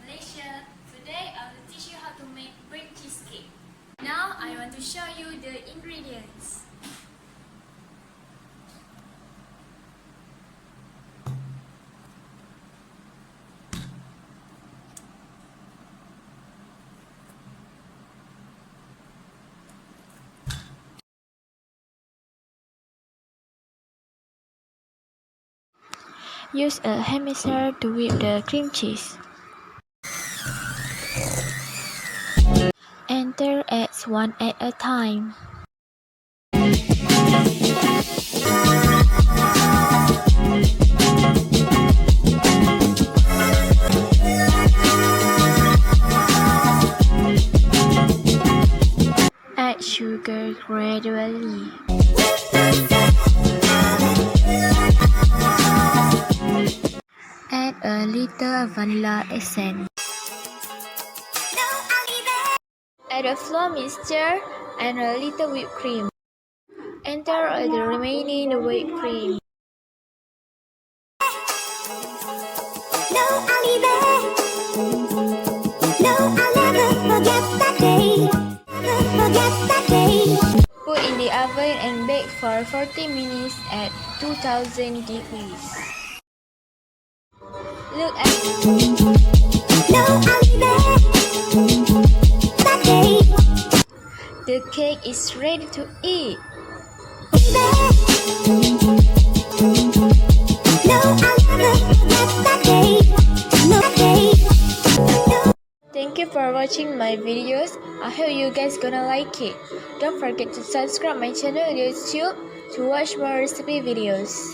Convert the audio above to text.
Malaysia. Today I will teach you how to make cream cheesecake. Now I want to show you the ingredients. Use a hand mixer to whip the cream cheese. Enter eggs one at a time. Add sugar gradually. Add a little vanilla essence. Add a flour mixture and a little whipped cream. Enter the remaining whipped cream. Put in the oven and bake for 40 minutes at 2000 degrees. Look at the cake is ready to eat. Thank you for watching my videos. I hope you guys gonna like it. Don't forget to subscribe my channel on YouTube to watch more recipe videos.